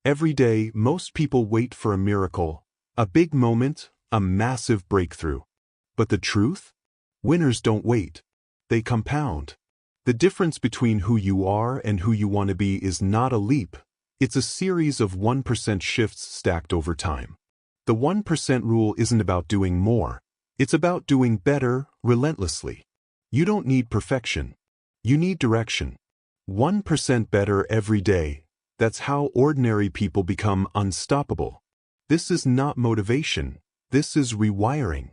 Every day, most people wait for a miracle, a big moment, a massive breakthrough. But the truth? Winners don't wait. They compound. The difference between who you are and who you want to be is not a leap. It's a series of 1% shifts stacked over time. The 1% rule isn't about doing more. It's about doing better, relentlessly. You don't need perfection. You need direction. 1% better every day. That's how ordinary people become unstoppable. This is not motivation. This is rewiring.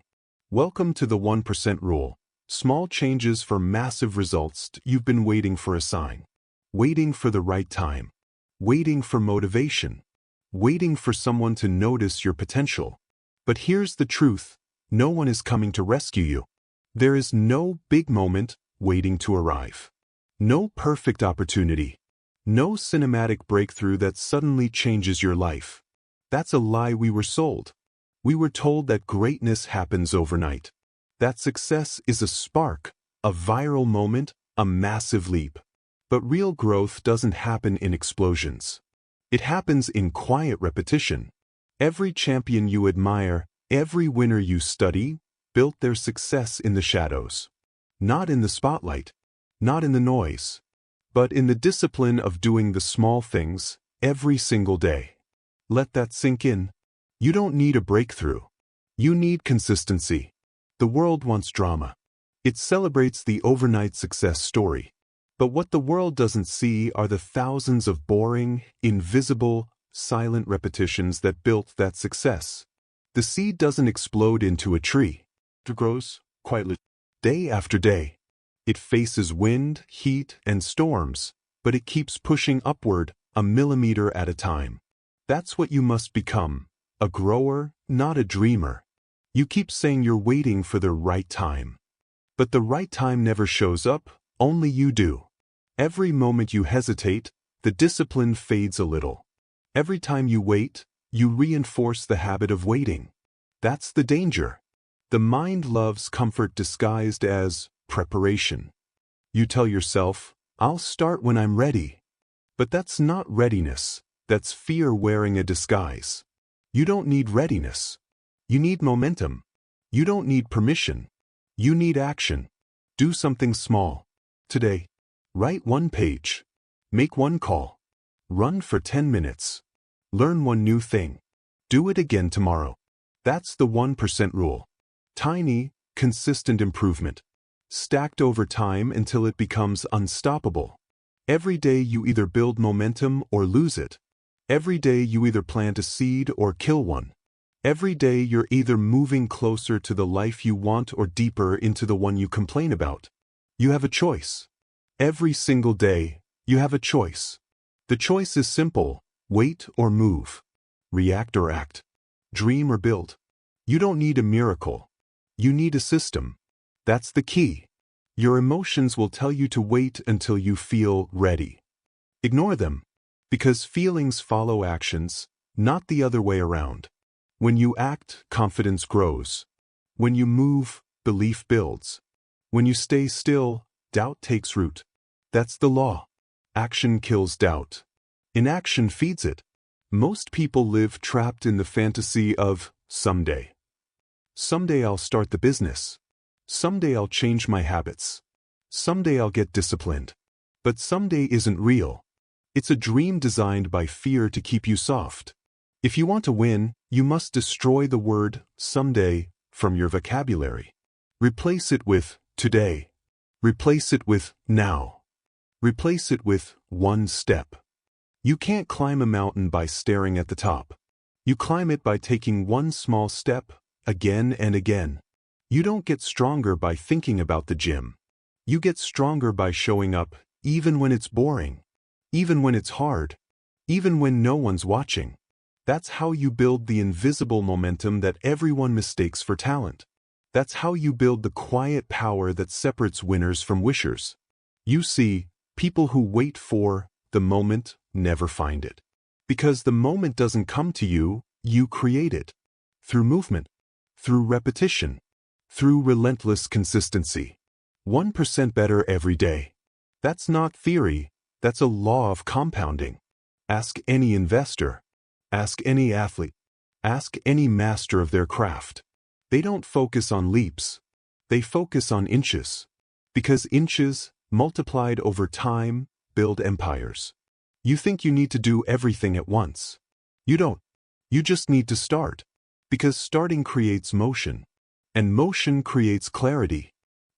Welcome to the 1% rule. Small changes for massive results. You've been waiting for a sign. Waiting for the right time. Waiting for motivation. Waiting for someone to notice your potential. But here's the truth. No one is coming to rescue you. There is no big moment waiting to arrive. No perfect opportunity. No cinematic breakthrough that suddenly changes your life. That's a lie we were sold. We were told that greatness happens overnight. That success is a spark, a viral moment, a massive leap. But real growth doesn't happen in explosions. It happens in quiet repetition. Every champion you admire, every winner you study, built their success in the shadows. Not in the spotlight, not in the noise, but in the discipline of doing the small things every single day. Let that sink in. You don't need a breakthrough. You need consistency. The world wants drama. It celebrates the overnight success story. But what the world doesn't see are the thousands of boring, invisible, silent repetitions that built that success. The seed doesn't explode into a tree. It grows quietly, day after day. It faces wind, heat, and storms, but it keeps pushing upward, a millimeter at a time. That's what you must become, a grower, not a dreamer. You keep saying you're waiting for the right time. But the right time never shows up, only you do. Every moment you hesitate, the discipline fades a little. Every time you wait, you reinforce the habit of waiting. That's the danger. The mind loves comfort disguised as preparation. You tell yourself, I'll start when I'm ready. But that's not readiness. That's fear wearing a disguise. You don't need readiness. You need momentum. You don't need permission. You need action. Do something small. Today. Write one page. Make one call. Run for 10 minutes. Learn one new thing. Do it again tomorrow. That's the 1% rule. Tiny, consistent improvement. Stacked over time until it becomes unstoppable. Every day you either build momentum or lose it. Every day you either plant a seed or kill one. Every day you're either moving closer to the life you want or deeper into the one you complain about. You have a choice. Every single day, you have a choice. The choice is simple: wait or move. React or act. Dream or build. You don't need a miracle. You need a system. That's the key. Your emotions will tell you to wait until you feel ready. Ignore them, because feelings follow actions, not the other way around. When you act, confidence grows. When you move, belief builds. When you stay still, doubt takes root. That's the law. Action kills doubt. Inaction feeds it. Most people live trapped in the fantasy of someday. Someday I'll start the business. Someday I'll change my habits. Someday I'll get disciplined. But someday isn't real. It's a dream designed by fear to keep you soft. If you want to win, you must destroy the word someday from your vocabulary. Replace it with today. Replace it with now. Replace it with one step. You can't climb a mountain by staring at the top. You climb it by taking one small step, again and again. You don't get stronger by thinking about the gym. You get stronger by showing up, even when it's boring, even when it's hard, even when no one's watching. That's how you build the invisible momentum that everyone mistakes for talent. That's how you build the quiet power that separates winners from wishers. You see, people who wait for the moment never find it. Because the moment doesn't come to you, you create it. Through movement, through repetition, through relentless consistency. 1% better every day. That's not theory, that's a law of compounding. Ask any investor. Ask any athlete. Ask any master of their craft. They don't focus on leaps. They focus on inches. Because inches, multiplied over time, build empires. You think you need to do everything at once. You don't. You just need to start. Because starting creates motion. And motion creates clarity.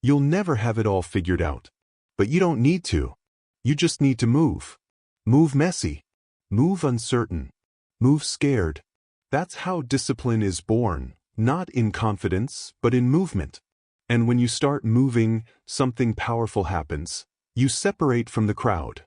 You'll never have it all figured out. But you don't need to. You just need to move. Move messy. Move uncertain. Move scared. That's how discipline is born, not in confidence, but in movement. And when you start moving, something powerful happens. You separate from the crowd.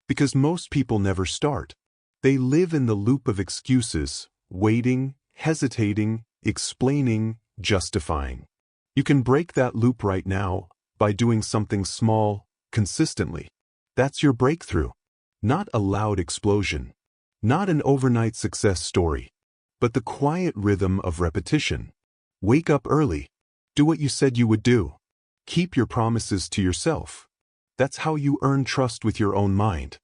Because most people never start. They live in the loop of excuses, waiting, hesitating, explaining, justifying. You can break that loop right now by doing something small, consistently. That's your breakthrough. Not a loud explosion. Not an overnight success story. But the quiet rhythm of repetition. Wake up early. Do what you said you would do. Keep your promises to yourself. That's how you earn trust with your own mind.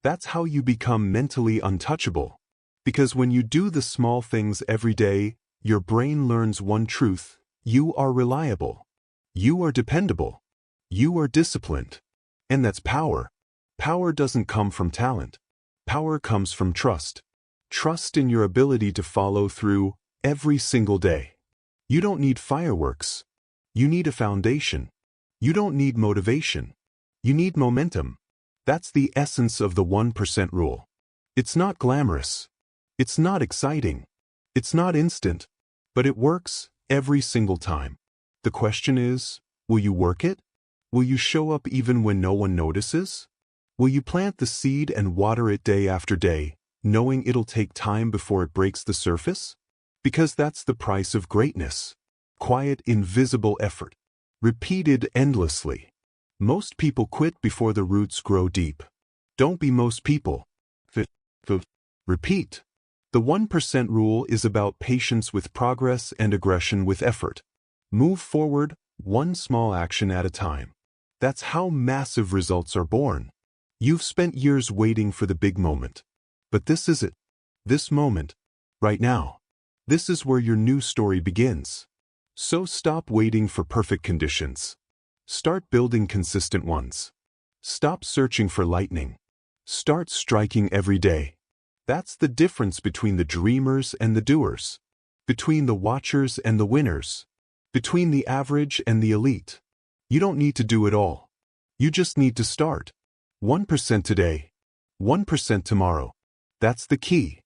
That's how you become mentally untouchable. Because when you do the small things every day, your brain learns one truth: you are reliable. You are dependable. You are disciplined. And that's power. Power doesn't come from talent. Power comes from trust. Trust in your ability to follow through every single day. You don't need fireworks. You need a foundation. You don't need motivation. You need momentum. That's the essence of the 1% rule. It's not glamorous. It's not exciting. It's not instant. But it works every single time. The question is, will you work it? Will you show up even when no one notices? Will you plant the seed and water it day after day, knowing it'll take time before it breaks the surface? Because that's the price of greatness. Quiet, invisible effort. Repeated endlessly. Most people quit before the roots grow deep. Don't be most people. Repeat. The 1% rule is about patience with progress and aggression with effort. Move forward, one small action at a time. That's how massive results are born. You've spent years waiting for the big moment. But this is it. This moment. Right now. This is where your new story begins. So stop waiting for perfect conditions. Start building consistent ones. Stop searching for lightning. Start striking every day. That's the difference between the dreamers and the doers. Between the watchers and the winners. Between the average and the elite. You don't need to do it all. You just need to start. 1% today. 1% tomorrow. That's the key.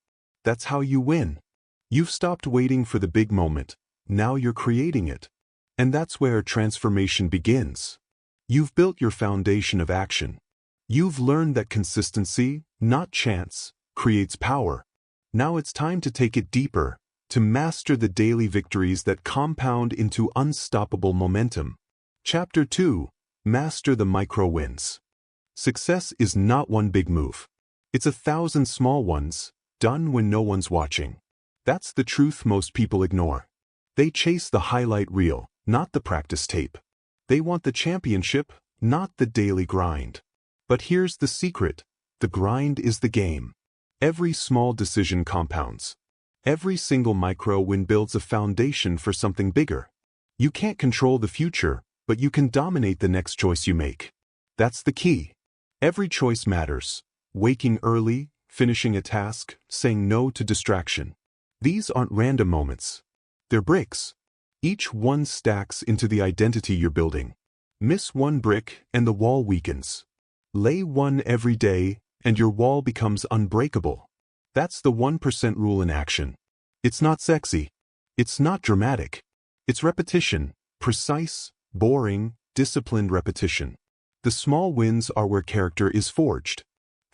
That's how you win. You've stopped waiting for the big moment. Now you're creating it. And that's where transformation begins. You've built your foundation of action. You've learned that consistency, not chance, creates power. Now it's time to take it deeper, to master the daily victories that compound into unstoppable momentum. Chapter 2. Master the micro wins. Success is not one big move. It's 1,000 small ones, done when no one's watching. That's the truth most people ignore. They chase the highlight reel, not the practice tape. They want the championship, not the daily grind. But here's the secret. The grind is the game. Every small decision compounds. Every single micro win builds a foundation for something bigger. You can't control the future, but you can dominate the next choice you make. That's the key. Every choice matters. Waking early, finishing a task, saying no to distraction. These aren't random moments. They're bricks. Each one stacks into the identity you're building. Miss one brick and the wall weakens. Lay one every day and your wall becomes unbreakable. That's the 1% rule in action. It's not sexy. It's not dramatic. It's repetition, precise, boring, disciplined repetition. The small wins are where character is forged.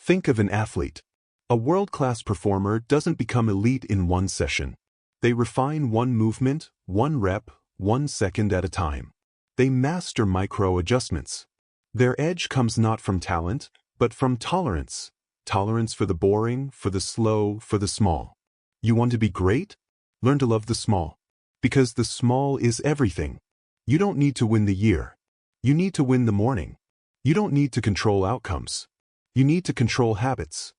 Think of an athlete. A world-class performer doesn't become elite in one session. They refine one movement, one rep, 1 second at a time. They master micro adjustments. Their edge comes not from talent, but from tolerance. Tolerance for the boring, for the slow, for the small. You want to be great? Learn to love the small. Because the small is everything. You don't need to win the year. You need to win the morning. You don't need to control outcomes. You need to control habits.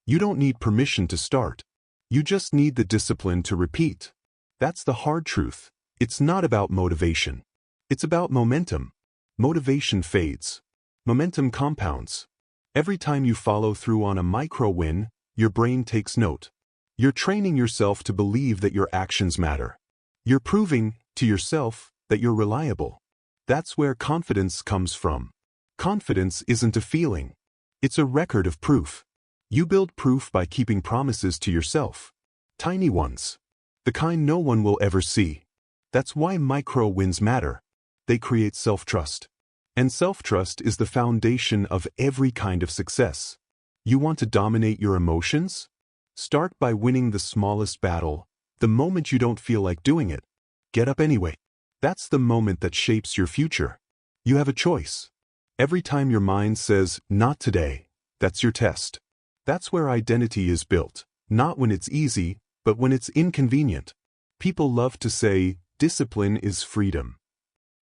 You don't need permission to start. You just need the discipline to repeat. That's the hard truth. It's not about motivation. It's about momentum. Motivation fades. Momentum compounds. Every time you follow through on a micro win, your brain takes note. You're training yourself to believe that your actions matter. You're proving to yourself that you're reliable. That's where confidence comes from. Confidence isn't a feeling. It's a record of proof. You build proof by keeping promises to yourself. Tiny ones. The kind no one will ever see. That's why micro wins matter. They create self-trust. And self-trust is the foundation of every kind of success. You want to dominate your emotions? Start by winning the smallest battle, the moment you don't feel like doing it. Get up anyway. That's the moment that shapes your future. You have a choice. Every time your mind says, "Not today," that's your test. That's where identity is built, not when it's easy, but when it's inconvenient. People love to say, discipline is freedom.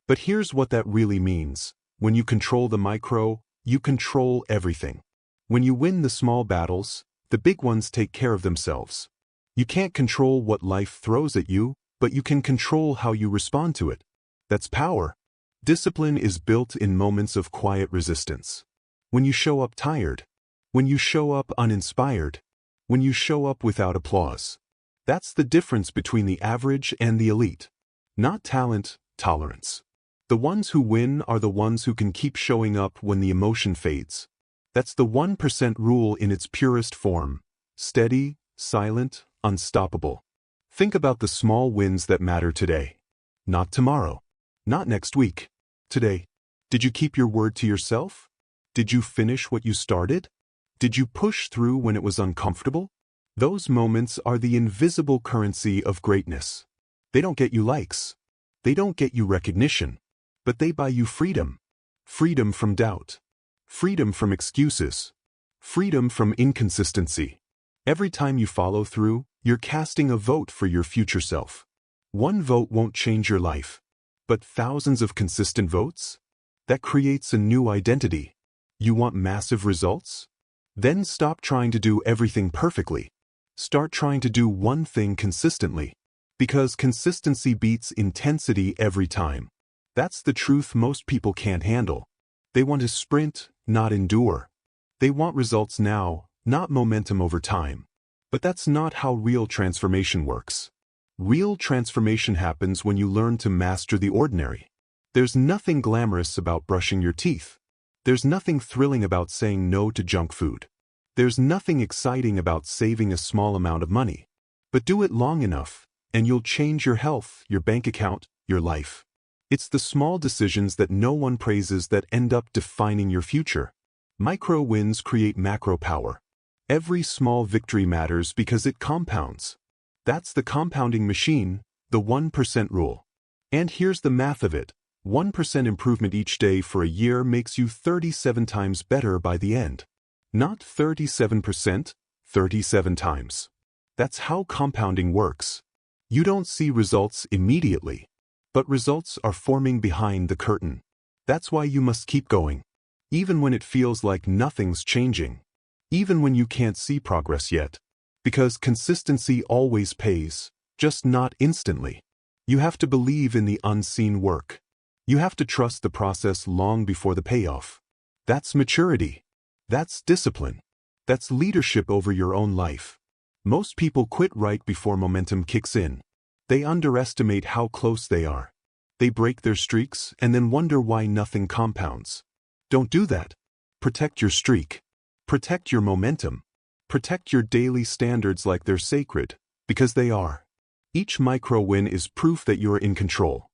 But here's what that really means. When you control the micro, you control everything. When you win the small battles, the big ones take care of themselves. You can't control what life throws at you, but you can control how you respond to it. That's power. Discipline is built in moments of quiet resistance. When you show up tired. When you show up uninspired. When you show up without applause. That's the difference between the average and the elite. Not talent, tolerance. The ones who win are the ones who can keep showing up when the emotion fades. That's the 1% rule in its purest form. Steady, silent, unstoppable. Think about the small wins that matter today. Not tomorrow. Not next week. Today. Did you keep your word to yourself? Did you finish what you started? Did you push through when it was uncomfortable? Those moments are the invisible currency of greatness. They don't get you likes. They don't get you recognition. But they buy you freedom. Freedom from doubt. Freedom from excuses. Freedom from inconsistency. Every time you follow through, you're casting a vote for your future self. One vote won't change your life. But thousands of consistent votes? That creates a new identity. You want massive results? Then stop trying to do everything perfectly. Start trying to do one thing consistently. Because consistency beats intensity every time. That's the truth most people can't handle. They want to sprint, not endure. They want results now, not momentum over time. But that's not how real transformation works. Real transformation happens when you learn to master the ordinary. There's nothing glamorous about brushing your teeth. There's nothing thrilling about saying no to junk food. There's nothing exciting about saving a small amount of money. But do it long enough, and you'll change your health, your bank account, your life. It's the small decisions that no one praises that end up defining your future. Micro wins create macro power. Every small victory matters because it compounds. That's the compounding machine, the 1% rule. And here's the math of it. 1% improvement each day for a year makes you 37 times better by the end. Not 37%, 37 times. That's how compounding works. You don't see results immediately. But results are forming behind the curtain. That's why you must keep going. Even when it feels like nothing's changing. Even when you can't see progress yet. Because consistency always pays, just not instantly. You have to believe in the unseen work. You have to trust the process long before the payoff. That's maturity. That's discipline. That's leadership over your own life. Most people quit right before momentum kicks in. They underestimate how close they are. They break their streaks and then wonder why nothing compounds. Don't do that. Protect your streak. Protect your momentum. Protect your daily standards like they're sacred, because they are. Each micro win is proof that you're in control.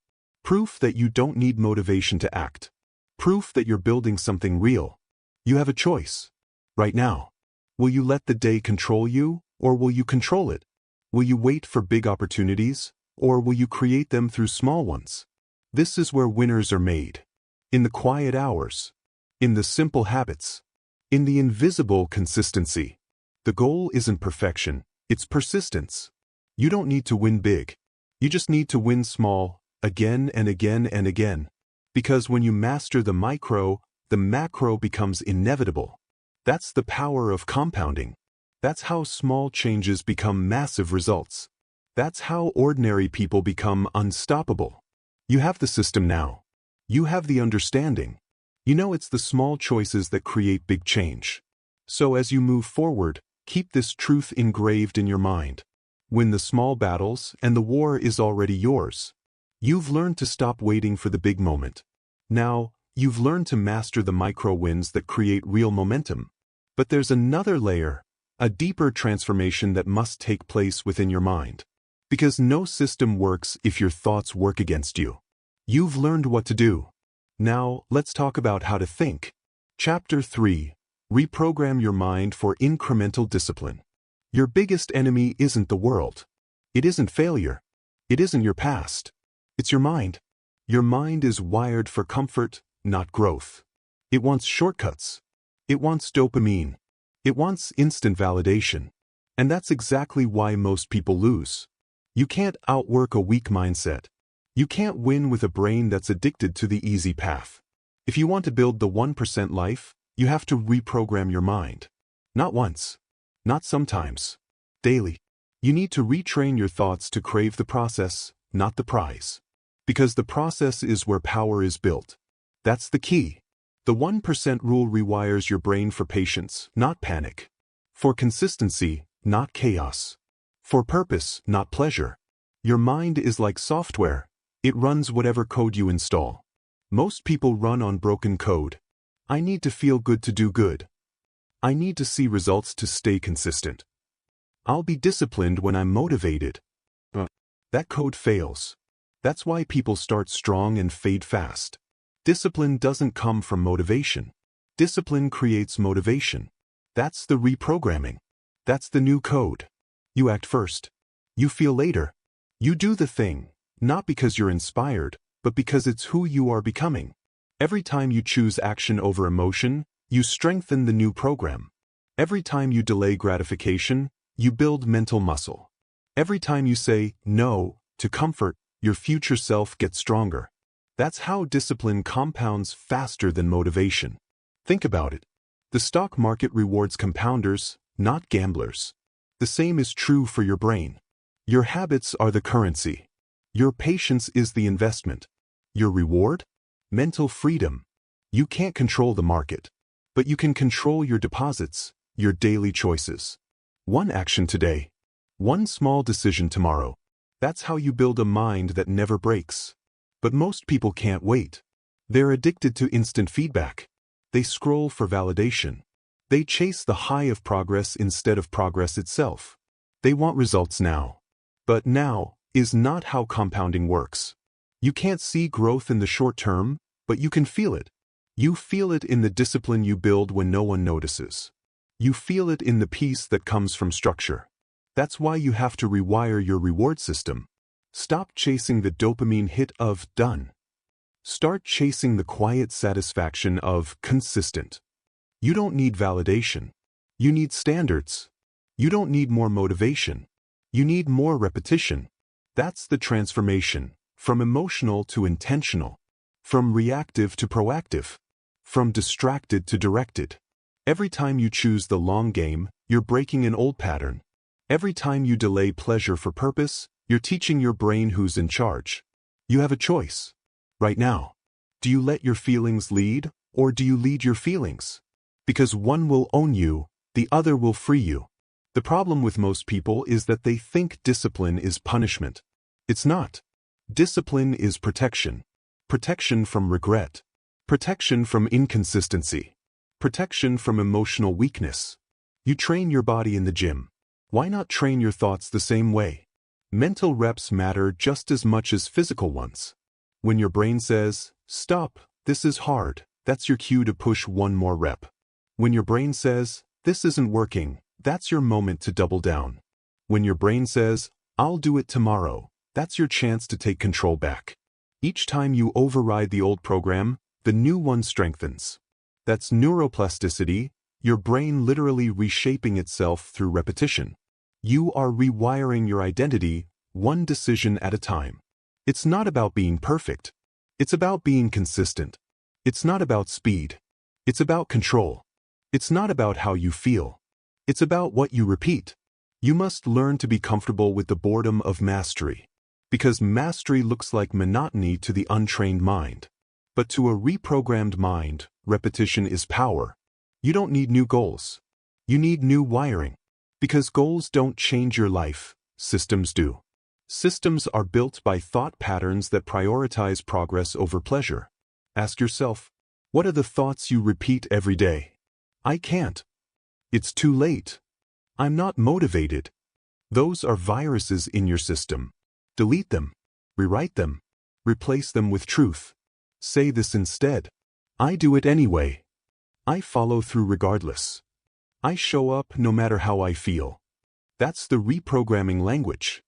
Proof that you don't need motivation to act. Proof that you're building something real. You have a choice. Right now. Will you let the day control you, or will you control it? Will you wait for big opportunities, or will you create them through small ones? This is where winners are made. In the quiet hours. In the simple habits. In the invisible consistency. The goal isn't perfection, it's persistence. You don't need to win big. You just need to win small, again and again and again. Because when you master the micro, the macro becomes inevitable. That's the power of compounding. That's how small changes become massive results. That's how ordinary people become unstoppable. You have the system now. You have the understanding. You know it's the small choices that create big change. So as you move forward, keep this truth engraved in your mind. Win the small battles, and the war is already yours. You've learned to stop waiting for the big moment. Now, you've learned to master the micro wins that create real momentum. But there's another layer, a deeper transformation that must take place within your mind. Because no system works if your thoughts work against you. You've learned what to do. Now, let's talk about how to think. Chapter 3. Reprogram your mind for incremental discipline. Your biggest enemy isn't the world. It isn't failure. It isn't your past. It's your mind. Your mind is wired for comfort, not growth. It wants shortcuts. It wants dopamine. It wants instant validation. And that's exactly why most people lose. You can't outwork a weak mindset. You can't win with a brain that's addicted to the easy path. If you want to build the 1% life, you have to reprogram your mind. Not once. Not sometimes. Daily. You need to retrain your thoughts to crave the process, not the prize. Because the process is where power is built. That's the key. The 1% rule rewires your brain for patience, not panic. For consistency, not chaos. For purpose, not pleasure. Your mind is like software. It runs whatever code you install. Most people run on broken code. I need to feel good to do good. I need to see results to stay consistent. I'll be disciplined when I'm motivated. That code fails. That's why people start strong and fade fast. Discipline doesn't come from motivation. Discipline creates motivation. That's the reprogramming. That's the new code. You act first. You feel later. You do the thing, not because you're inspired, but because it's who you are becoming. Every time you choose action over emotion, you strengthen the new program. Every time you delay gratification, you build mental muscle. Every time you say no to comfort, your future self gets stronger. That's how discipline compounds faster than motivation. Think about it. The stock market rewards compounders, not gamblers. The same is true for your brain. Your habits are the currency. Your patience is the investment. Your reward? Mental freedom. You can't control the market, but you can control your deposits, your daily choices. One action today. One small decision tomorrow. That's how you build a mind that never breaks. But most people can't wait. They're addicted to instant feedback. They scroll for validation. They chase the high of progress instead of progress itself. They want results now. But now is not how compounding works. You can't see growth in the short term, but you can feel it. You feel it in the discipline you build when no one notices. You feel it in the peace that comes from structure. That's why you have to rewire your reward system. Stop chasing the dopamine hit of done. Start chasing the quiet satisfaction of consistent. You don't need validation. You need standards. You don't need more motivation. You need more repetition. That's the transformation, from emotional to intentional, from reactive to proactive, from distracted to directed. Every time you choose the long game, you're breaking an old pattern. Every time you delay pleasure for purpose, you're teaching your brain who's in charge. You have a choice. Right now. Do you let your feelings lead, or do you lead your feelings? Because one will own you, the other will free you. The problem with most people is that they think discipline is punishment. It's not. Discipline is protection. Protection from regret. Protection from inconsistency. Protection from emotional weakness. You train your body in the gym. Why not train your thoughts the same way? Mental reps matter just as much as physical ones. When your brain says, "Stop, this is hard," that's your cue to push one more rep. When your brain says, "This isn't working," that's your moment to double down. When your brain says, "I'll do it tomorrow," that's your chance to take control back. Each time you override the old program, the new one strengthens. That's neuroplasticity, your brain literally reshaping itself through repetition. You are rewiring your identity, one decision at a time. It's not about being perfect. It's about being consistent. It's not about speed. It's about control. It's not about how you feel. It's about what you repeat. You must learn to be comfortable with the boredom of mastery. Because mastery looks like monotony to the untrained mind. But to a reprogrammed mind, repetition is power. You don't need new goals. You need new wiring. Because goals don't change your life, systems do. Systems are built by thought patterns that prioritize progress over pleasure. Ask yourself, what are the thoughts you repeat every day? I can't. It's too late. I'm not motivated. Those are viruses in your system. Delete them. Rewrite them. Replace them with truth. Say this instead. I do it anyway. I follow through regardless. I show up no matter how I feel. That's the reprogramming language.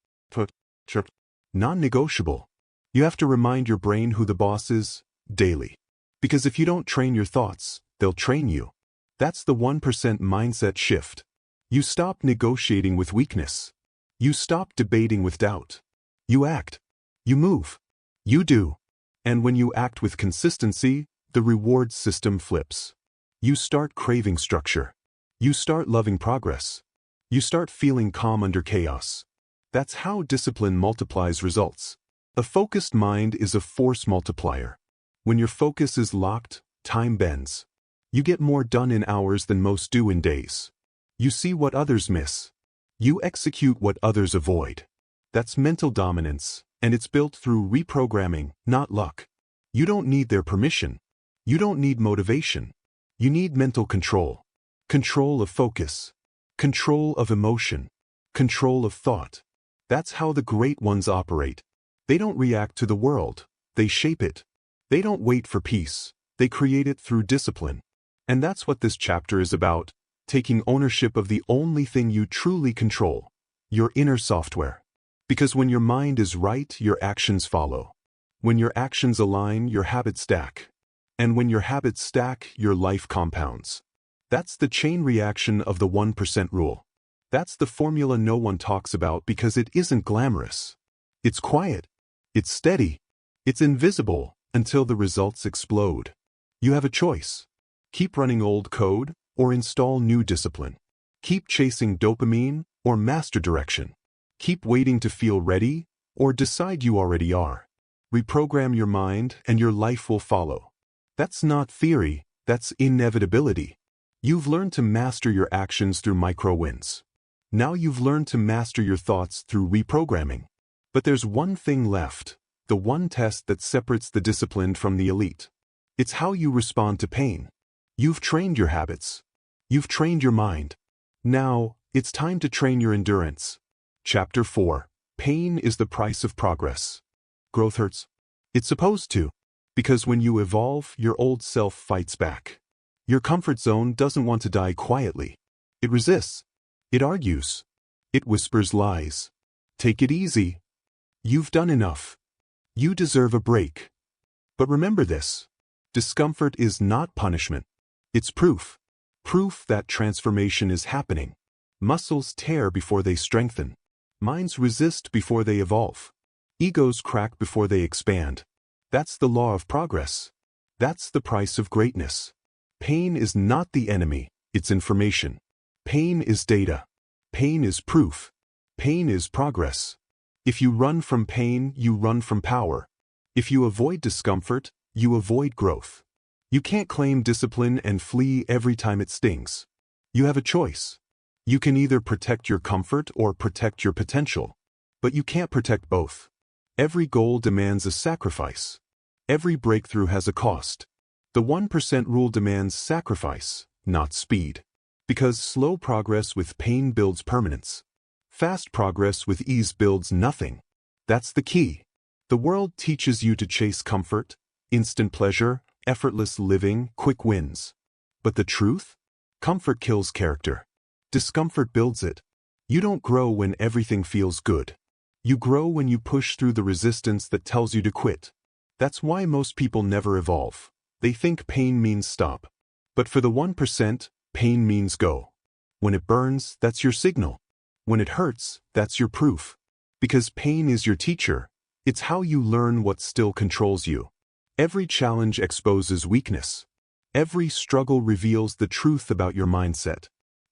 Non-negotiable. You have to remind your brain who the boss is, daily. Because if you don't train your thoughts, they'll train you. That's the 1% mindset shift. You stop negotiating with weakness. You stop debating with doubt. You act. You move. You do. And when you act with consistency, the reward system flips. You start craving structure. You start loving progress. You start feeling calm under chaos. That's how discipline multiplies results. A focused mind is a force multiplier. When your focus is locked, time bends. You get more done in hours than most do in days. You see what others miss. You execute what others avoid. That's mental dominance, and it's built through reprogramming, not luck. You don't need their permission. You don't need motivation. You need mental control. Control of focus. Control of emotion. Control of thought. That's how the great ones operate. They don't react to the world. They shape it. They don't wait for peace. They create it through discipline. And that's what this chapter is about, taking ownership of the only thing you truly control, your inner software. Because when your mind is right, your actions follow. When your actions align, your habits stack. And when your habits stack, your life compounds. That's the chain reaction of the 1% rule. That's the formula no one talks about because it isn't glamorous. It's quiet. It's steady. It's invisible until the results explode. You have a choice. Keep running old code or install new discipline. Keep chasing dopamine or master direction. Keep waiting to feel ready or decide you already are. Reprogram your mind and your life will follow. That's not theory, that's inevitability. You've learned to master your actions through micro wins. Now you've learned to master your thoughts through reprogramming. But there's one thing left, the one test that separates the disciplined from the elite. It's how you respond to pain. You've trained your habits. You've trained your mind. Now, it's time to train your endurance. Chapter 4. Pain is the price of progress. Growth hurts. It's supposed to. Because when you evolve, your old self fights back. Your comfort zone doesn't want to die quietly. It resists. It argues. It whispers lies. Take it easy. You've done enough. You deserve a break. But remember this. Discomfort is not punishment. It's proof. Proof that transformation is happening. Muscles tear before they strengthen. Minds resist before they evolve. Egos crack before they expand. That's the law of progress. That's the price of greatness. Pain is not the enemy, it's information. Pain is data. Pain is proof. Pain is progress. If you run from pain, you run from power. If you avoid discomfort, you avoid growth. You can't claim discipline and flee every time it stings. You have a choice. You can either protect your comfort or protect your potential. But you can't protect both. Every goal demands a sacrifice. Every breakthrough has a cost. The 1% rule demands sacrifice, not speed. Because slow progress with pain builds permanence. Fast progress with ease builds nothing. That's the key. The world teaches you to chase comfort, instant pleasure, effortless living, quick wins. But the truth? Comfort kills character. Discomfort builds it. You don't grow when everything feels good. You grow when you push through the resistance that tells you to quit. That's why most people never evolve. They think pain means stop. But for the 1%, pain means go. When it burns, that's your signal. When it hurts, that's your proof. Because pain is your teacher. It's how you learn what still controls you. Every challenge exposes weakness. Every struggle reveals the truth about your mindset.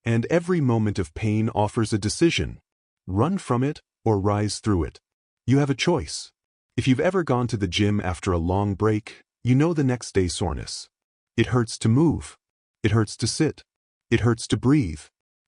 And every moment of pain offers a decision. Run from it or rise through it. You have a choice. If you've ever gone to the gym after a long break, you know the next day soreness. It hurts to move. It hurts to sit. It hurts to breathe.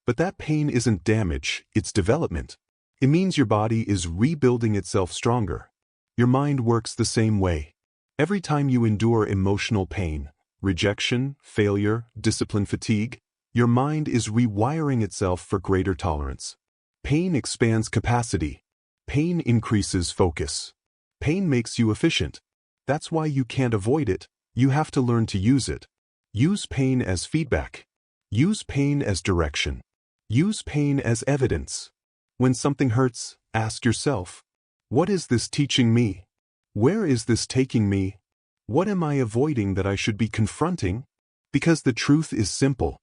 But that pain isn't damage, it's development. It means your body is rebuilding itself stronger. Your mind works the same way. Every time you endure emotional pain, rejection, failure, discipline fatigue, your mind is rewiring itself for greater tolerance. Pain expands capacity. Pain increases focus. Pain makes you efficient. That's why you can't avoid it. You have to learn to use it. Use pain as feedback. Use pain as direction. Use pain as evidence. When something hurts, ask yourself, what is this teaching me? Where is this taking me? What am I avoiding that I should be confronting? Because the truth is simple.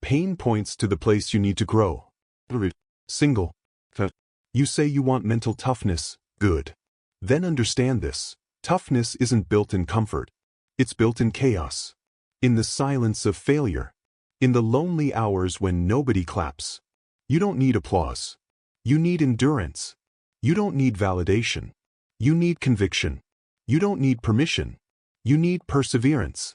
Pain points to the place you need to grow. Single. You say you want mental toughness, good. Then understand this. Toughness isn't built in comfort. It's built in chaos. In the silence of failure. In the lonely hours when nobody claps. You don't need applause. You need endurance. You don't need validation. You need conviction. You don't need permission. You need perseverance.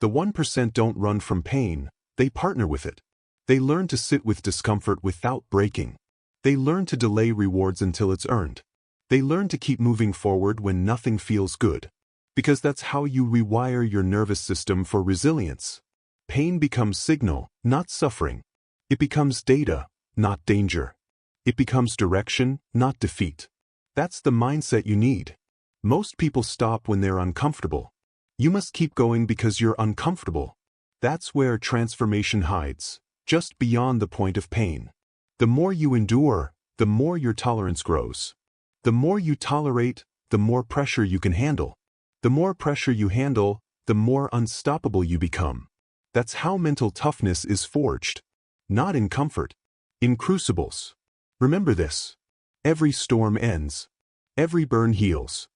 The 1% don't run from pain, they partner with it. They learn to sit with discomfort without breaking. They learn to delay rewards until it's earned. They learn to keep moving forward when nothing feels good. Because that's how you rewire your nervous system for resilience. Pain becomes signal, not suffering. It becomes data, not danger. It becomes direction, not defeat. That's the mindset you need. Most people stop when they're uncomfortable. You must keep going because you're uncomfortable. That's where transformation hides, just beyond the point of pain. The more you endure, the more your tolerance grows. The more you tolerate, the more pressure you can handle. The more pressure you handle, the more unstoppable you become. That's how mental toughness is forged. Not in comfort. In crucibles. Remember this. Every storm ends. Every burn heals.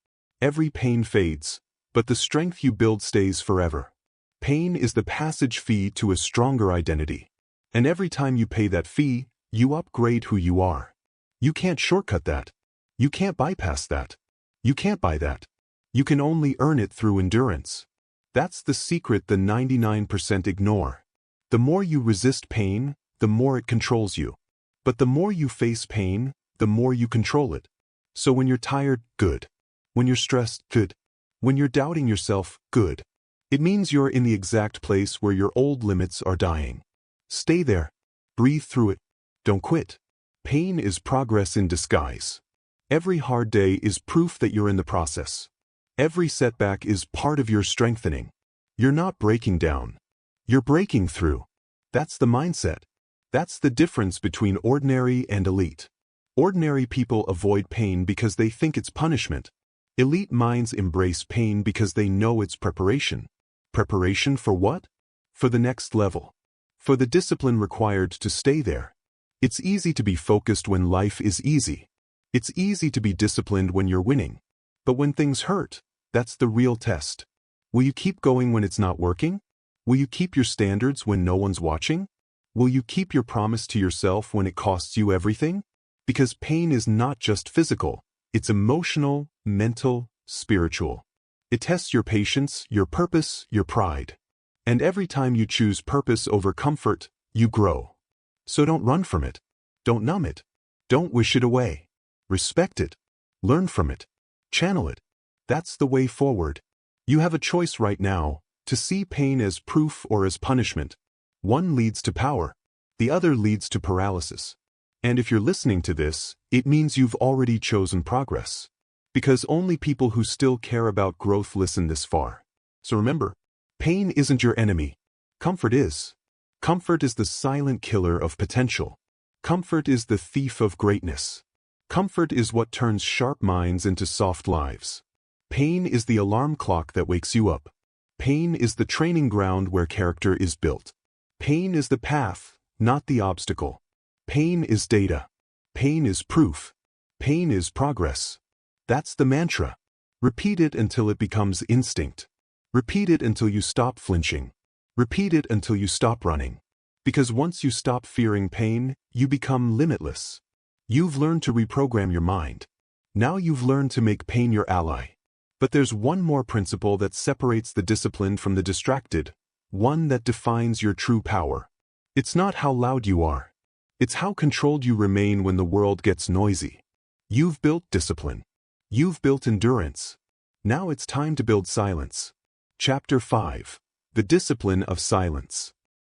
Every pain fades. But the strength you build stays forever. Pain is the passage fee to a stronger identity. And every time you pay that fee, you upgrade who you are. You can't shortcut that. You can't bypass that. You can't buy that. You can only earn it through endurance. That's the secret the 99% ignore. The more you resist pain, the more it controls you. But the more you face pain, the more you control it. So when you're tired, good. When you're stressed, good. When you're doubting yourself, good. It means you're in the exact place where your old limits are dying. Stay there. Breathe through it. Don't quit. Pain is progress in disguise. Every hard day is proof that you're in the process. Every setback is part of your strengthening. You're not breaking down. You're breaking through. That's the mindset. That's the difference between ordinary and elite. Ordinary people avoid pain because they think it's punishment. Elite minds embrace pain because they know it's preparation. Preparation for what? For the next level. For the discipline required to stay there. It's easy to be focused when life is easy. It's easy to be disciplined when you're winning. But when things hurt, that's the real test. Will you keep going when it's not working? Will you keep your standards when no one's watching? Will you keep your promise to yourself when it costs you everything? Because pain is not just physical, it's emotional, mental, spiritual. It tests your patience, your purpose, your pride. And every time you choose purpose over comfort, you grow. So don't run from it. Don't numb it. Don't wish it away. Respect it. Learn from it. Channel it. That's the way forward. You have a choice right now, to see pain as proof or as punishment. One leads to power. The other leads to paralysis. And if you're listening to this, it means you've already chosen progress. Because only people who still care about growth listen this far. So remember, pain isn't your enemy. Comfort is. Comfort is the silent killer of potential. Comfort is the thief of greatness. Comfort is what turns sharp minds into soft lives. Pain is the alarm clock that wakes you up. Pain is the training ground where character is built. Pain is the path, not the obstacle. Pain is data. Pain is proof. Pain is progress. That's the mantra. Repeat it until it becomes instinct. Repeat it until you stop flinching. Repeat it until you stop running. Because once you stop fearing pain, you become limitless. You've learned to reprogram your mind. Now you've learned to make pain your ally. But there's one more principle that separates the disciplined from the distracted, one that defines your true power. It's not how loud you are. It's how controlled you remain when the world gets noisy. You've built discipline. You've built endurance. Now it's time to build silence. Chapter 5. The Discipline of Silence.